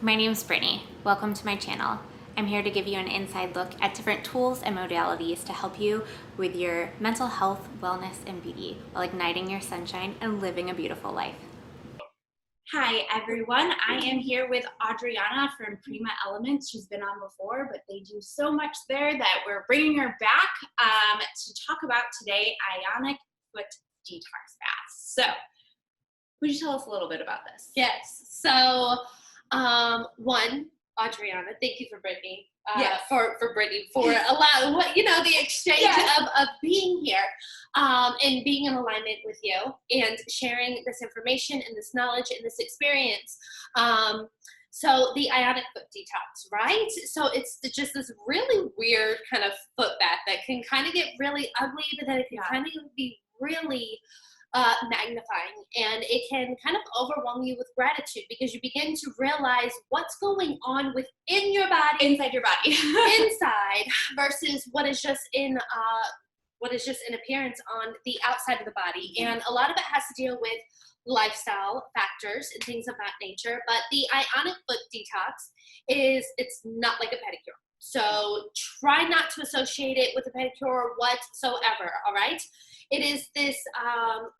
My name is Brittany. Welcome to my channel. I'm here to give you an inside look at different tools and modalities to help you with your mental health, wellness, and beauty while igniting your sunshine and living a beautiful life. Hi everyone, I am here with Audriuanna from Prima Elements. She's been on before, but they do so much there that we're bringing her back to talk about today Ionic Foot Detox baths. So, would you tell us a little bit about this? Yes. So, one, Audriuanna, thank you for Brittany. Yes. For Brittany for allowing the exchange Yes. of being here and being in alignment with you and sharing this information and this knowledge and this experience. So the Ionic Foot Detox, right? So it's just this really weird kind of foot bath that can kind of get really ugly, but then it can kind of be really magnifying, and it can kind of overwhelm you with gratitude because you begin to realize what's going on within your body, Inside your body. inside, versus what is just in appearance on the outside of the body. And a lot of it has to deal with lifestyle factors and things of that nature. But the Ionic Foot Detox it's not like a pedicure. So try not to associate it with a pedicure whatsoever, all right? It is this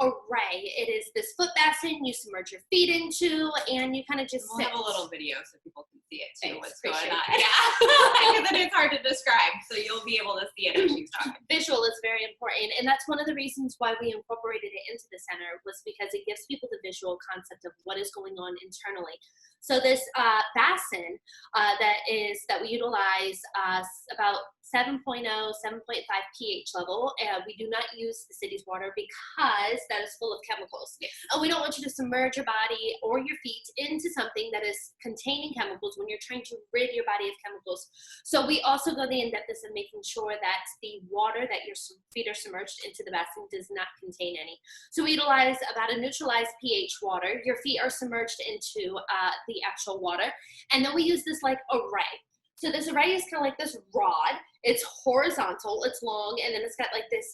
array. It is this foot basin you submerge your feet into, and you kind of just We'll sit. have a little video so people can see it too. Thanks, What's going on? appreciate Yeah, because then it's hard to describe, so you'll be able to see it as she's talking. Visual is very important, and that's one of the reasons why we incorporated it into the center, was because it gives people the visual concept of what is going on internally. So this basin that we utilize about 7.0, 7.5 pH level. We do not use the city's water because that is full of chemicals. Yes. And we don't want you to submerge your body or your feet into something that is containing chemicals when you're trying to rid your body of chemicals. So we also go the in-depthness of making sure that the water that your feet are submerged into the basin does not contain any. So we utilize about a neutralized pH water. Your feet are submerged into the actual water. And then we use this like array. So this array is kind of like this rod. It's horizontal, it's long, and then it's got like this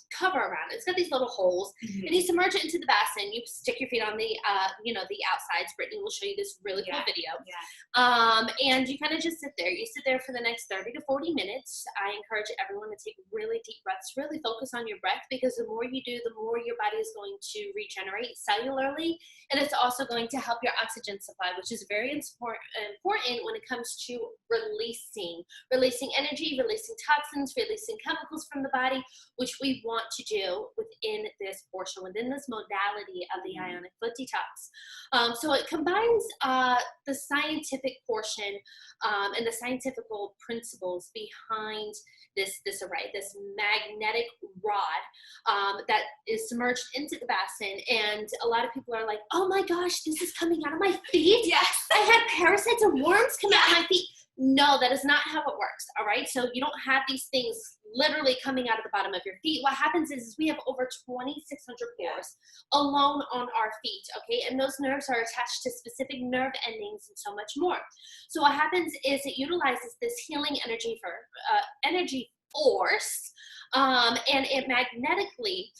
cover around it. It's got these little holes, and you submerge it into the basin. You stick your feet on the, the outsides. Brittany will show you this really cool video. Yeah. And you kind of just sit there. You sit there for the next 30 to 40 minutes. I encourage everyone to take really deep breaths, really focus on your breath, because the more you do, the more your body is going to regenerate cellularly, and it's also going to help your oxygen supply, which is very important when it comes to releasing energy, releasing toxins, releasing chemicals from the body, which we want to do within this portion, within this modality of the Ionic Foot Detox. So it combines the scientific portion and the scientific principles behind this array, this magnetic rod that is submerged into the basin. And a lot of people are like, oh my gosh, this is coming out of my feet? Yes. I had parasites and worms come out of my feet. No, that is not how it works, all right? So you don't have these things literally coming out of the bottom of your feet. What happens is we have over 2,600 pores alone on our feet, okay? And those nerves are attached to specific nerve endings and so much more. So what happens is it utilizes this healing energy force, and it magnetically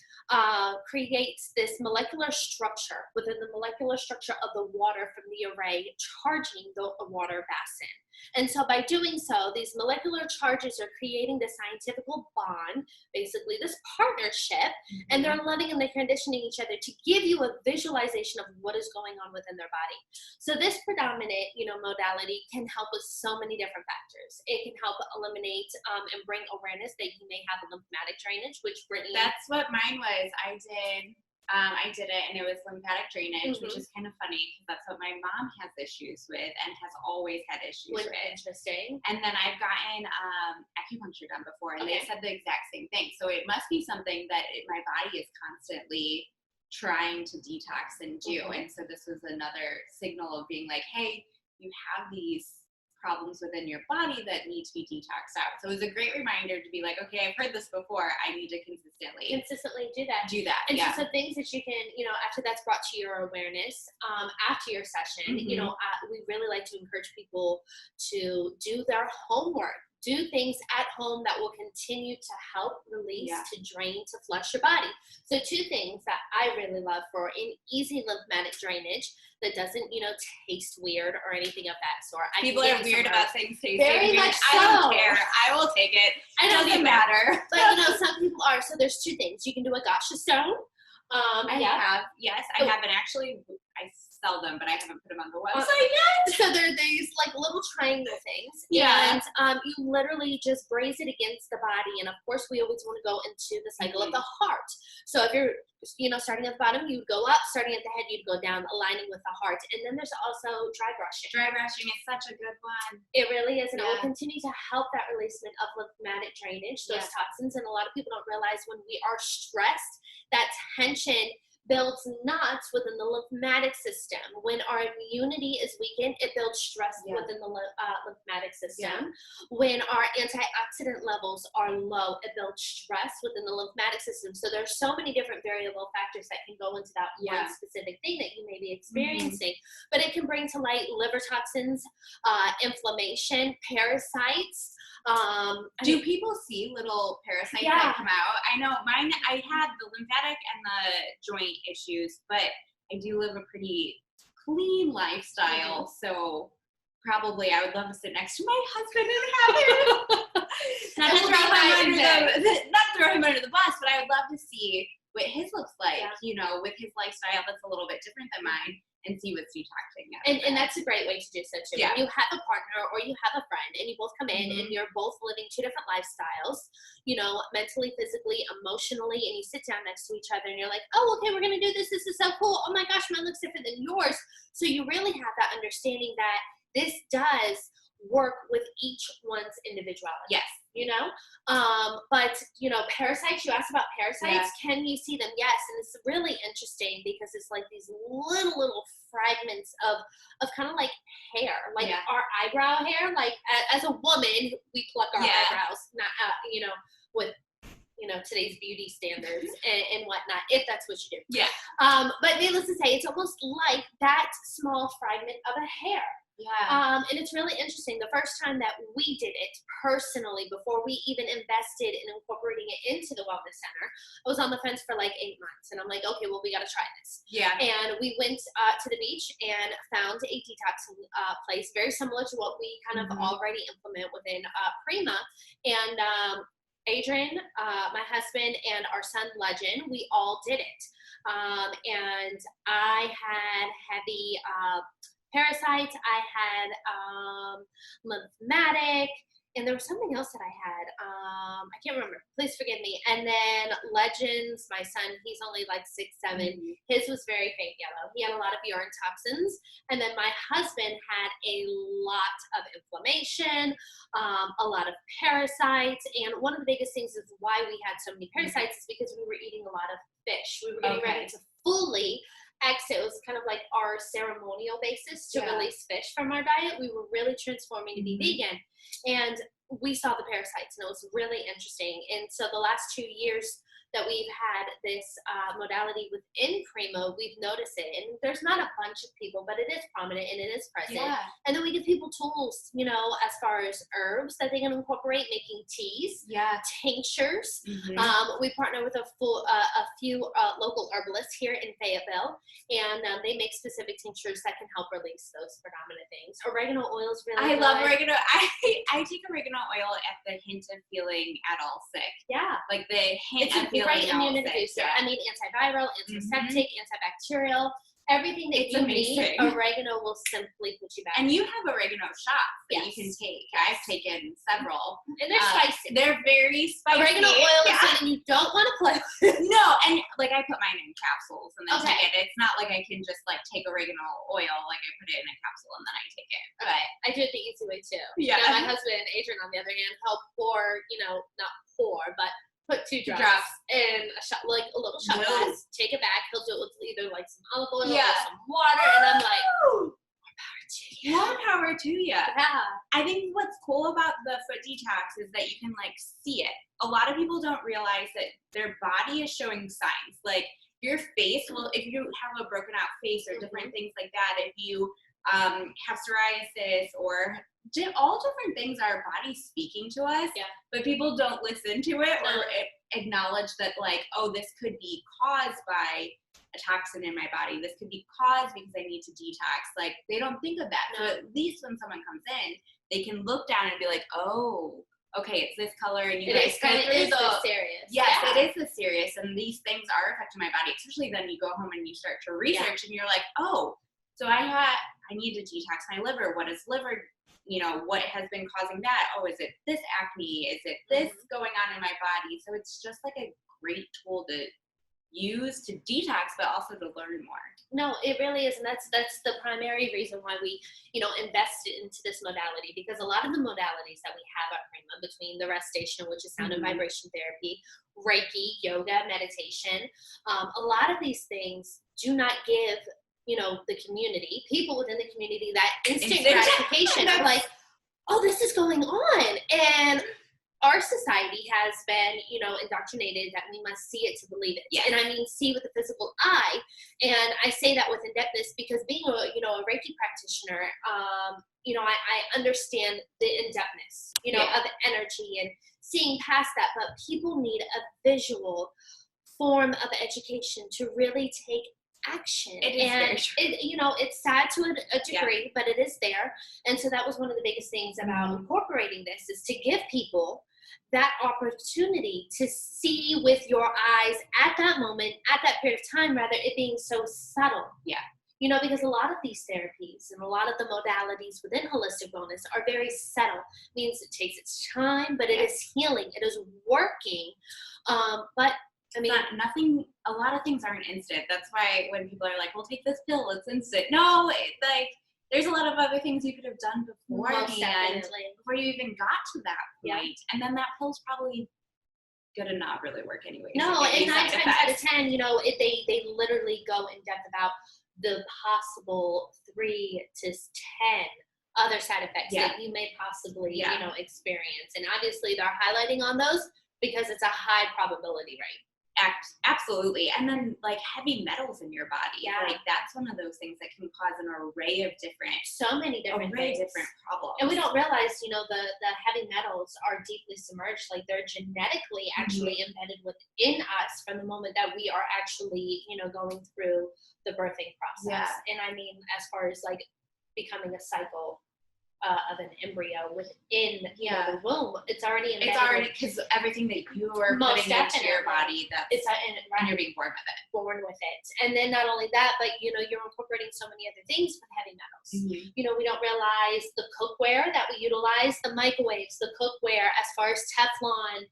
creates this molecular structure within the molecular structure of the water from the array, charging the water basin. And so by doing so, these molecular charges are creating this scientific bond, basically this partnership, and they're loving and they're conditioning each other to give you a visualization of what is going on within their body. So this predominant, modality can help with so many different factors. It can help eliminate and bring awareness that you may have a lymphatic drainage, which Brittany. That's what mine was. I did it, and it was lymphatic drainage, which is kind of funny because that's what my mom has issues with and has always had issues with. Interesting. And then I've gotten acupuncture done before, and they said the exact same thing. So it must be something that my body is constantly trying to detox and do. And so this was another signal of being like, hey, you have these problems within your body that need to be detoxed out. So it was a great reminder to be like, okay, I've heard this before. I need to consistently do that. And so some things that you can, after that's brought to your awareness, after your session, we really like to encourage people to do their homework do things at home that will continue to help release, to drain, to flush your body. So 2 things that I really love for an easy lymphatic drainage that doesn't, taste weird or anything of that sort. People are weird about things tasting very weird. much so. I don't care. I will take it. It doesn't matter. But some people are. So there's 2 things. You can do a gacha stone. I have. Yes, I haven't actually. I sell them, but I haven't put them on the website yet. So they're these like little triangle things. Yeah. And you literally just braise it against the body. And of course, we always want to go into the cycle of the heart. So if you're, starting at the bottom, you would go up. Starting at the head, you'd go down, aligning with the heart. And then there's also dry brushing. Dry brushing is such a good one. It really is. And it will continue to help that releasement of lymphatic drainage, those toxins. And a lot of people don't realize when we are stressed, that tension builds knots within the lymphatic system. When our immunity is weakened, it builds stress within the lymphatic system. When our antioxidant levels are low, it builds stress within the lymphatic system. So there's so many different variable factors that can go into that one specific thing that you may be experiencing. But it can bring to light liver toxins, inflammation, parasites. Do people see little parasites that come out? I know mine, I had the lymphatic and the joint issues, but I do live a pretty clean lifestyle, so probably I would love to sit next to my husband and have him. not throw him under the bus, but I would love to see what his looks like, with his lifestyle that's a little bit different than mine, and see what's detoxing. And that's a great way to do so too. Yeah. When you have a partner or you have a friend and you both come in and you're both living 2 different lifestyles, mentally, physically, emotionally, and you sit down next to each other and you're like, oh, okay, we're going to do this. This is so cool. Oh my gosh, mine looks different than yours. So you really have that understanding that this does work with each one's individuality. Yes. But parasites, you asked about parasites. Can you see them? Yes. And it's really interesting because it's like these little fragments of kind of like hair, like our eyebrow hair. Like as a woman, we pluck our eyebrows, not, with, today's beauty standards and whatnot, if that's what you do. Yeah. But needless to say, it's almost like that small fragment of a hair. Yeah. And it's really interesting. The first time that we did it personally, before we even invested in incorporating it into the wellness center, I was on the fence for like 8 months. And I'm like, okay, well, we got to try this. Yeah. And we went to the beach and found a detoxing place very similar to what we kind of already implement within Prima. And Adrian, my husband, and our son, Legend, we all did it. And I had heavy parasites, I had lymphatic, and there was something else that I had. I can't remember. Please forgive me. And then Legends, my son, he's only like 6'7". His was very faint yellow. He had a lot of urine toxins. And then my husband had a lot of inflammation, a lot of parasites. And one of the biggest things is why we had so many parasites is because we were eating a lot of fish. We were getting ready to fully exit. It was kind of like our ceremonial basis to release fish from our diet. We were really transforming to be vegan, and we saw the parasites, and it was really interesting. And so the last 2 years that we've had this modality within Prima, we've noticed it. And there's not a bunch of people, but it is prominent and it is present. Yeah. And then we give people tools, as far as herbs that they can incorporate, making teas, tinctures. We partner with a few local herbalists here in Fayetteville, and they make specific tinctures that can help release those predominant things. Oregano oil is really good. love oregano. I take oregano oil at the hint of feeling at all sick. Yeah. Like the hint of feeling great immunity booster. Yeah. I mean, antiviral, antiseptic, antibacterial, everything that you need, oregano will simply put you back. And you have oregano shots that you can take. I've taken several. And they're spicy. They're very spicy. Oregano oil is something you don't want to play with. No, and like I put mine in capsules and then take it. It's not like I can just like take oregano oil, like I put it in a capsule and then I take it. But I do it the easy way too. Yeah. My husband, Adrian, on the other hand, he'll pour, not pour, but put 2 drops in a shot, like a little shot glass. Take it back. He'll do it with either like some olive oil or some water, and I'm like, more power to you. Yeah. I think what's cool about the foot detox is that you can like see it. A lot of people don't realize that their body is showing signs. Like your face, well, if you have a broken out face or different things like that, if you have psoriasis, or all different things our body's speaking to us, but people don't listen to it or acknowledge that, like, oh, this could be caused by a toxin in my body. This could be caused because I need to detox. Like, they don't think of that. So at least when someone comes in, they can look down and be like, oh, okay, it's this color, and you guys go through this serious. Yes, it is this serious, and these things are affecting my body. Especially then you go home and you start to research, and you're like, oh, so I need to detox my liver. What is liver? You know, what has been causing that? Oh, is it this acne? Is it this going on in my body? So it's just like a great tool to use to detox, but also to learn more. No, it really is, and that's the primary reason why we, invested into this modality, because a lot of the modalities that we have at Prima, between the rest station, which is sound and vibration therapy, Reiki, yoga, meditation, a lot of these things do not give the community, people within the community, that instant gratification of like, oh, this is going on. And our society has been, indoctrinated that we must see it to believe it. Yes. And I mean, see with the physical eye. And I say that with in-depthness because being a Reiki practitioner, I understand the in-depthness, of energy and seeing past that. But people need a visual form of education to really take action. It is very true. It's sad to a degree, but it is there. And so that was one of the biggest things about incorporating this, is to give people that opportunity to see with your eyes at that moment, at that period of time, rather it being so subtle. Yeah. Because a lot of these therapies and a lot of the modalities within holistic wellness are very subtle. It means it takes its time, but it is healing. It is working. But I mean, nothing. A lot of things aren't instant. That's why when people are like, "Well, take this pill; it's instant." No, there's a lot of other things you could have done beforehand before you even got to that point. And then that pill's probably gonna not really work anyway. No, and 9 times out of 10, they literally go in depth about the possible 3 to 10 other side effects that you may possibly experience. And obviously, they're highlighting on those because it's a high probability rate. Absolutely. And then like heavy metals in your body, like that's one of those things that can cause an array of different problems. And we don't realize, the heavy metals are deeply submerged, like they're genetically actually embedded within us from the moment that we are actually, going through the birthing process. And I mean, as far as like becoming a cycle of an embryo within the womb, it's already embedded. It's already, because everything that you are putting into your body, and you're being born with it. Born with it. And then not only that, but you're incorporating so many other things with heavy metals. We don't realize the cookware that we utilize, the microwaves, the cookware, as far as Teflon,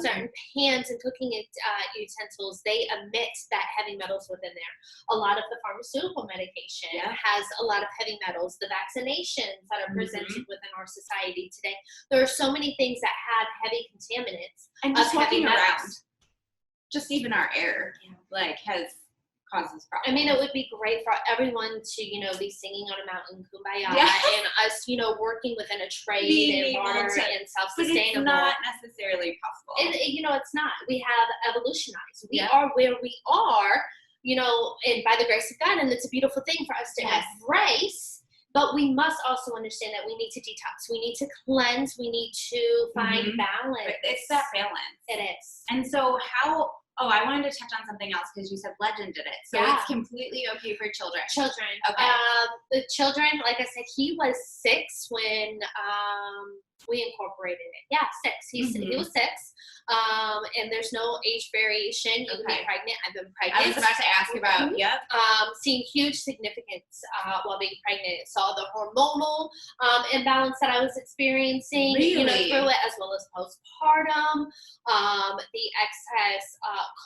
certain pans and cooking utensils, they emit that heavy metals within there. A lot of the pharmaceutical medication has a lot of heavy metals. The vaccinations that are presented within our society today, there are so many things that have heavy contaminants. And just walking around, just even our air, causes problems. I mean, it would be great for everyone to, be singing on a mountain, kumbaya, and us, working within a trade and barter and self-sustainable. But it's not necessarily possible. It's not. We have evolutionized. We are where we are, and by the grace of God, and it's a beautiful thing for us to embrace. But we must also understand that we need to detox. We need to cleanse. We need to find balance. But it's that balance. It is. And so I wanted to touch on something else because you said Legend did it. So it's completely okay for children. Children. Okay. The children, like I said, he was 6 when we incorporated it. Yeah, 6. He was 6. And there's no age variation. You can be pregnant. I've been pregnant. I was about to ask about, seeing huge significance while being pregnant. Saw the hormonal imbalance that I was experiencing, through it, as well as postpartum, the excess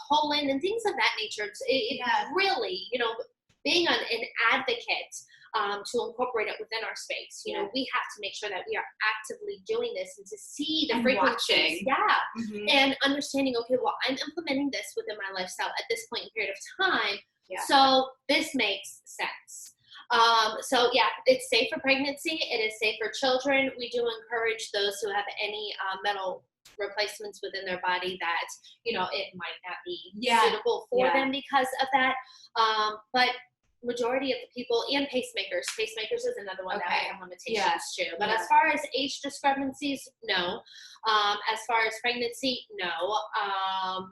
colon and things of that nature. It really, being an advocate to incorporate it within our space. We have to make sure that we are actively doing this and to see the frequencies. And understanding, okay, well, I'm implementing this within my lifestyle at this point in period of time. So this makes sense. It's safe for pregnancy. It is safe for children. We do encourage those who have any metal replacements within their body that, it might not be suitable for them because of that. But majority of the people, and pacemakers. Pacemakers is another one that Okay. we have limitations to. But Yeah. as far as age discrepancies, no. As far as pregnancy, no. Oh,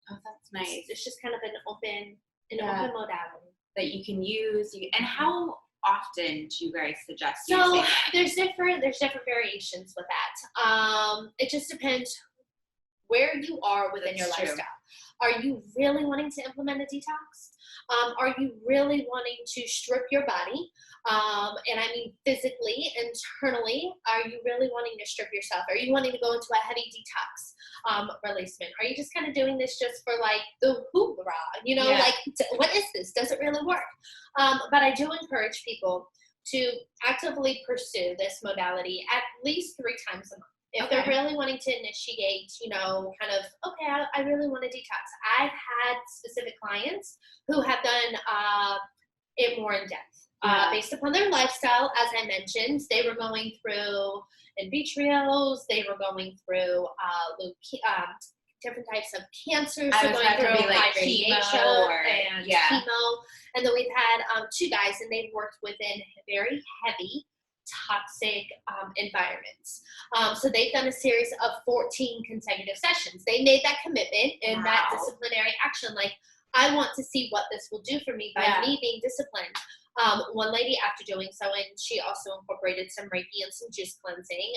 that's nice. It's just kind of an open Yeah. modality. That you can use. And how often do you guys suggest So using it? there's different variations with that. It just depends where you are within your That's true. lifestyle. Are you really wanting to implement a detox? Are you really wanting to strip your body? And I mean physically, internally, are you really wanting to strip yourself? Are you wanting to go into a heavy detox releasement? Are you just kind of doing this just for like the hoorah? You know, Yeah. like what is this? Does it really work? But I do encourage people to actively pursue this modality at least 3 times a month. If they're Okay. really wanting to initiate, you know, kind of, okay, I really want to detox. I've had specific clients who have done it more in depth. Yeah. Based upon their lifestyle, as I mentioned, they were going through endometriosis, they were going through different types of cancers, I so was going about to through be like high radiation chemo or- and yeah. chemo. And then we've had 2 guys, and they've worked within very heavy, toxic environments. So they've done a series of 14 consecutive sessions. They made that commitment and that Wow. disciplinary action. Like, I want to see what this will do for me by Yeah. me being disciplined. One lady, after doing so, and she also incorporated some Reiki and some juice cleansing,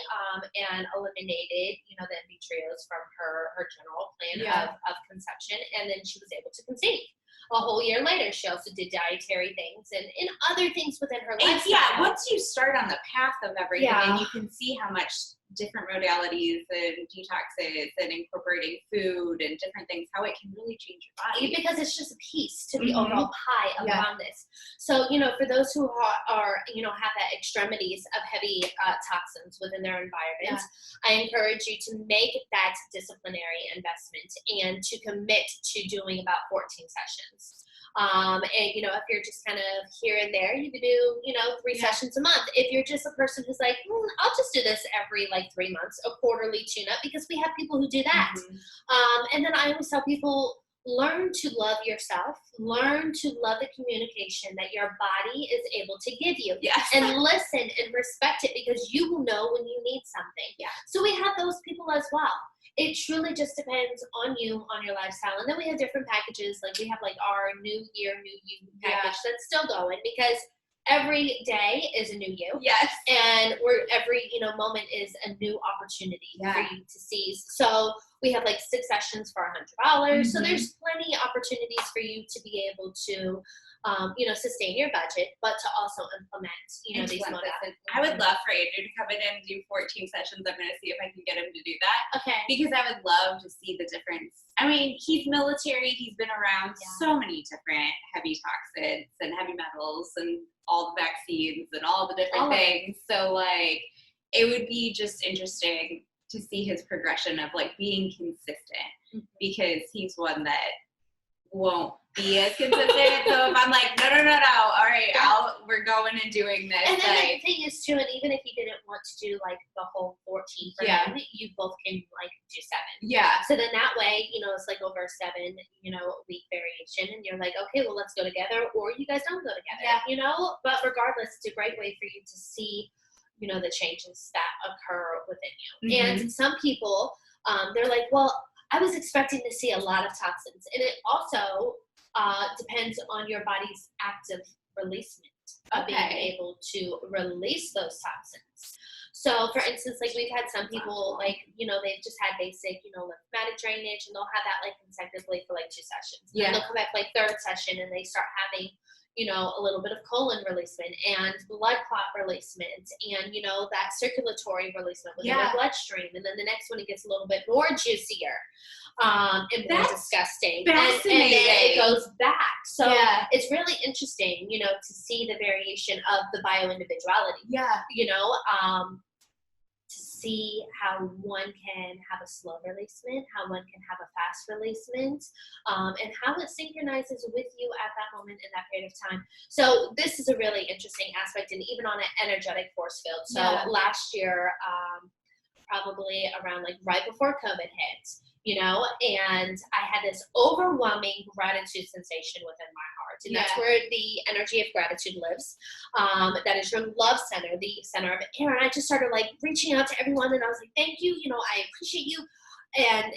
and eliminated, you know, the endometriosis from her general plan Yeah. of conception, and then she was able to conceive. A whole year later, she also did dietary things and other things within her And lifestyle. yeah, once you start on the path of everything, Yeah. and you can see how much different modalities and detoxes and incorporating food and different things, how it can really change your body. Because it's just a piece to the Mhm. overall pie of Yeah. wellness. So, you know, for those who are you know, have that extremities of heavy toxins within their environment, I encourage you to make that disciplinary investment and to commit to doing about 14 sessions. And, you know, if you're just kind of here and there, you could do, you know, 3 Yeah. sessions a month. If you're just a person who's like, I'll just do this every like 3 months, a quarterly tune-up, because we have people who do that. Mhm. And then I always tell people, learn to love yourself, learn to love the communication that your body is able to give you. Yes. And listen and respect it, because you will know when you need something. Yeah. So we have those people as well. It truly just depends on you, on your lifestyle. And then we have different packages. Like we have like our New Year, New You package that's still going, because every day is a new you. Yes. And every, you know, moment is a new opportunity for Yeah. you to seize. So we have like 6 sessions for $100. So Mhm. there's plenty of opportunities for you to be able to, you know, sustain your budget, but to also implement, you know, these Implement this. modalities. I would love for Andrew to come in and do 14 sessions. I'm going to see if I can get him to do that, Okay. because I would love to see the difference. I mean, he's military. He's been around so many different heavy toxins and heavy metals and all the vaccines and all the different All of it. things. So, like, it would be just interesting to see his progression of, like, being consistent, Mhm. because he's one that won't be as consistent. So if I'm like, no, all right, we're going and doing this. And then like, the thing is too, and even if you didn't want to do like the whole 14 for Yeah. him, you both can like do 7. yeah, So then that way, you know, it's like over a 7, you know, week variation, and you're like, okay, well, let's go together, or you guys don't go together, Yeah. you know? But regardless, it's a great way for you to see, you know, the changes that occur within you. Mhm. And some people, they're like, well, I was expecting to see a lot of toxins. And it also depends on your body's active releasement of being Okay. able to release those toxins. So, for instance, like we've had some people, like, you know, they've just had basic, you know, lymphatic drainage, and they'll have that like consecutively for like 2 sessions. Yeah. And they'll come back like 3rd session, and they start having, you know, a little bit of colon releasement and blood clot releasement and, you know, that circulatory releasement within Yeah. their bloodstream. And then the next one, it gets a little bit more juicier and more That's disgusting. And then fascinating. it goes back. So Yeah. it's really interesting, you know, to see the variation of the bio-individuality, Yeah. you know, to see how one can have a slow releasement, how one can have a fast releasement, and how it synchronizes with you at that moment in that period of time. So this is a really interesting aspect, and even on an energetic force field. So Yeah. last year, probably around like right before COVID hit, you know, and I had this overwhelming gratitude sensation within my heart. And that's where the energy of gratitude lives. That is your love center, the center of air. And I just started like reaching out to everyone, and I was like, thank you, I appreciate you. And,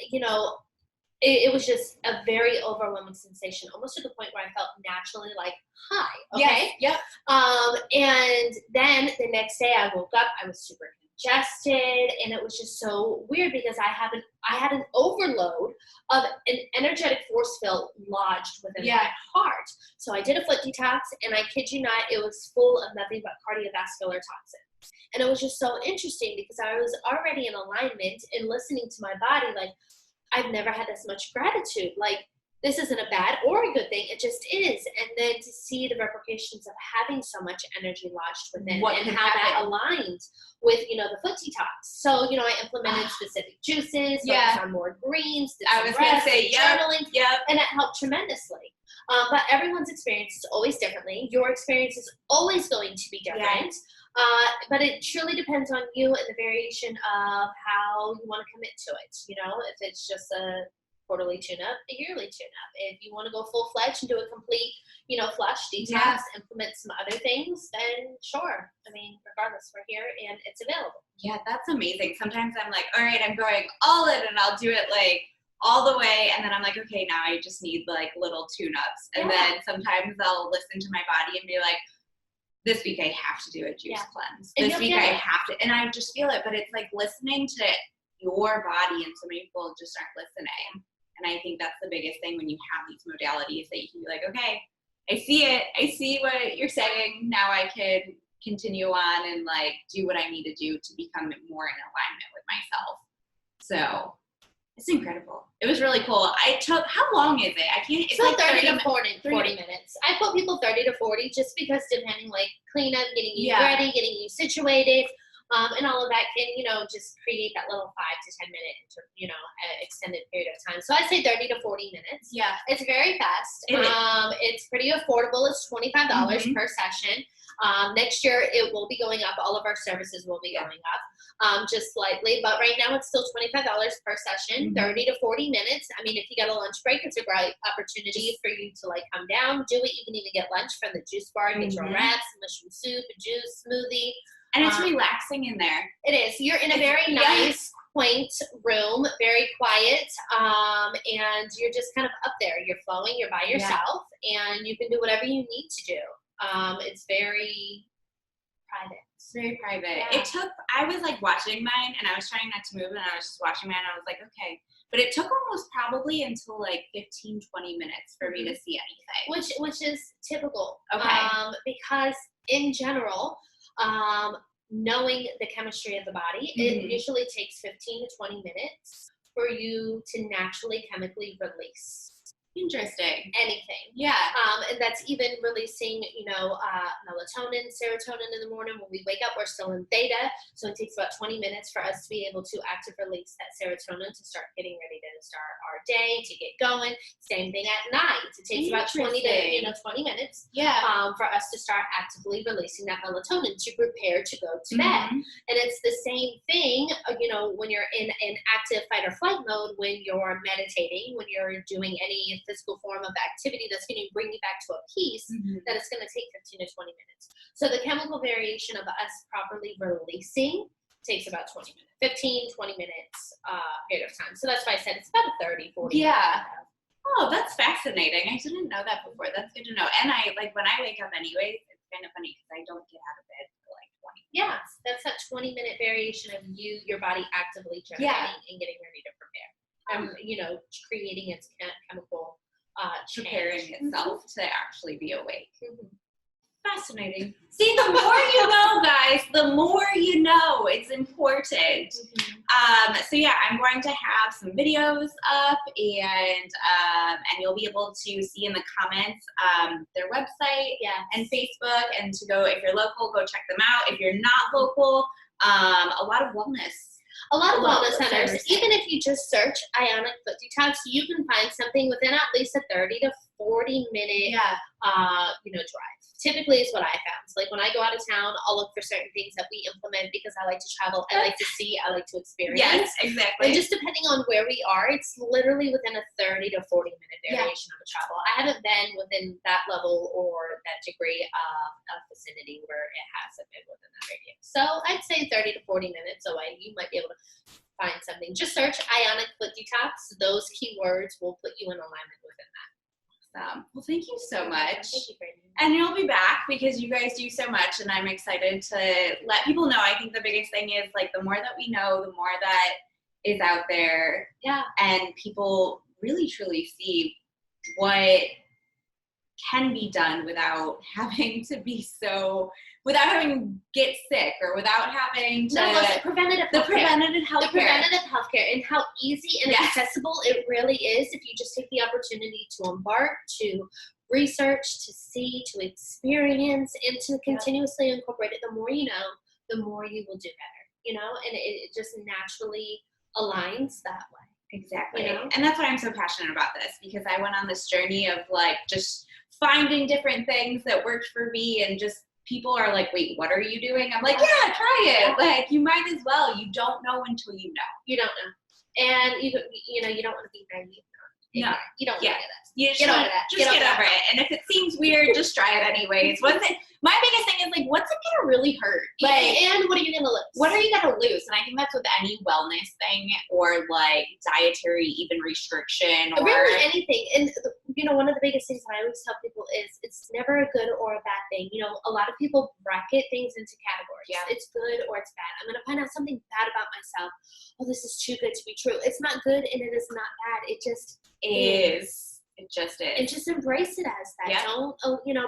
it was just a very overwhelming sensation, almost to the point where I felt naturally like, hi, okay? Yes, yep. And then the next day I woke up, I was super congested, and it was just so weird because I had an overload of an energetic force field lodged within my heart. So I did a foot detox, and I kid you not, it was full of nothing but cardiovascular toxins. And it was just so interesting because I was already in alignment and listening to my body like, I've never had this much gratitude. Like, this isn't a bad or a good thing. It just is. And then to see the repercussions of having so much energy lodged within and how that aligned with, the foot detox. So, I implemented specific juices, focused on more greens, did I was going to say, journaling, and it helped tremendously. But everyone's experience is always differently. Your experience is always going to be different. But it truly depends on you and the variation of how you want to commit to it. If it's just a quarterly tune-up, a yearly tune-up. If you want to go full-fledged and do a complete, flush detox, implement some other things, then sure. I mean, regardless, we're here and it's available. Yeah, that's amazing. Sometimes I'm like, all right, I'm going all in, and I'll do it like all the way, and then I'm like, okay, now I just need like little tune-ups. And then sometimes I'll listen to my body and be like, this week I have to do a juice cleanse. This week I have to, and I just feel it, but it's like listening to your body, and so many people just aren't listening. And I think that's the biggest thing when you have these modalities, that you can be like, okay, I see it. I see what you're saying. Now I can continue on and like do what I need to do to become more in alignment with myself. So it's incredible. It was really cool. How long is it? I can't. It's so like 30 to 40 minutes. I put people 30 to 40 just because depending like cleanup, getting you ready, getting you situated, and all of that can, just create that little 5 to 10 minute, extended period of time. So I say 30 to 40 minutes. Yeah. It's very fast. It's pretty affordable. It's $25 per session. Next year it will be going up. All of our services will be going up. Just slightly, but right now it's still $25 per session, 30 to 40 minutes. I mean, if you got a lunch break, it's a great opportunity for you to like come down, do it. You can even get lunch from the juice bar, get your wraps, mushroom soup, a juice, smoothie. And it's relaxing in there. It is. You're in a very nice, quaint room, very quiet, and you're just kind of up there. You're flowing, you're by yourself, and you can do whatever you need to do. It's very private. It's very private. I was like watching mine, and I was trying not to move, and I was just watching mine, and I was like, okay. But it took almost probably until like 15, 20 minutes for me to see anything. Which is typical. Okay. Because in general, knowing the chemistry of the body, it usually takes 15 to 20 minutes for you to naturally chemically release. Interesting. Anything. Yeah. And that's even releasing, melatonin, serotonin in the morning. When we wake up, we're still in theta. So it takes about 20 minutes for us to be able to active release that serotonin to start getting ready to start our day, to get going. Same thing at night. It takes about 20 to 20 minutes for us to start actively releasing that melatonin to prepare to go to bed. And it's the same thing, when you're in an active fight or flight mode, when you're meditating, when you're doing any physical form of activity that's going to bring you back to a peace, that it's going to take 15 to 20 minutes. So the chemical variation of us properly releasing takes about 20 minutes, 15, 20 minutes period of time. So that's why I said it's about a 30, 40 Yeah. Oh, that's fascinating. I didn't know that before. That's good to know. And I when I wake up anyways, it's kind of funny because I don't get out of bed for like 20 minutes. Yeah, that's that 20-minute variation of your body actively generating and getting ready to prepare. Creating its chemical preparing change. itself to actually be awake. Fascinating. See, the more you know, guys, the more you know. It's important. So yeah, I'm going to have some videos up, and you'll be able to see in the comments their website and Facebook, and to go, if you're local, go check them out. If you're not local, a lot of wellness. A lot of wellness centers. Even if you just search Ionic Foot Detox, you can find something within at least a 30 to 40 minute, drive typically is what I found. So like when I go out of town, I'll look for certain things that we implement because I like to travel, I like to see, I like to experience. Yes, exactly. And just depending on where we are, it's literally within a 30 to 40 minute variation of a travel. I haven't been within that level or that degree of vicinity where it hasn't been within that radius. So I'd say 30 to 40 minutes away, you might be able to find something. Just search Ionic Foot Detox. Those keywords will put you in alignment within that. Well, thank you so much. Thank you, Brittany. And you'll be back because you guys do so much, and I'm excited to let people know. I think the biggest thing is like the more that we know, the more that is out there. Yeah. And people really truly see what can be done without having to be without having to get sick or without having to. No, the preventative healthcare. Preventative healthcare. The preventative healthcare and how easy and accessible it really is if you just take the opportunity to embark, to research, to see, to experience, and to continuously incorporate it. The more you know, the more you will do better, and it just naturally aligns that way. Exactly. And that's why I'm so passionate about this, because I went on this journey of like just finding different things that worked for me, and just people are like, wait, what are you doing? I'm like, yeah, try it. Like, you might as well. You don't know until you know. You don't know. And you don't want to be naive. No. You don't want to do that. You get over that. Just get over it. And if it seems weird, just try it anyways. My biggest thing is like, what's it gonna really hurt? Like, and what are you gonna lose? What are you gonna lose? And I think that's with any wellness thing or like dietary even restriction or really anything. And one of the biggest things that I always tell people is it's never a good or a bad thing. A lot of people bracket things into categories. Yeah. It's good or it's bad. I'm gonna find out something bad about myself. Oh, this is too good to be true. It's not good and it is not bad. It just is. It just is. And just embrace it as that. Yeah. Don't,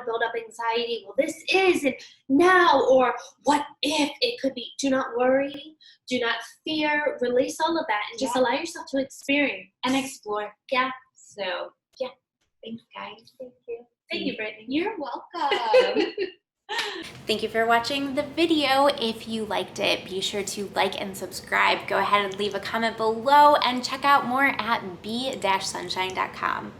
build up anxiety. Well, this is and now, or what if it could be. Do not worry. Do not fear. Release all of that and just allow yourself to experience and explore. Yeah. So, thanks, guys. Thank you. Thank you, Brittany. You're welcome. Thank you for watching the video. If you liked it, be sure to like and subscribe. Go ahead and leave a comment below and check out more at b-sunshine.com.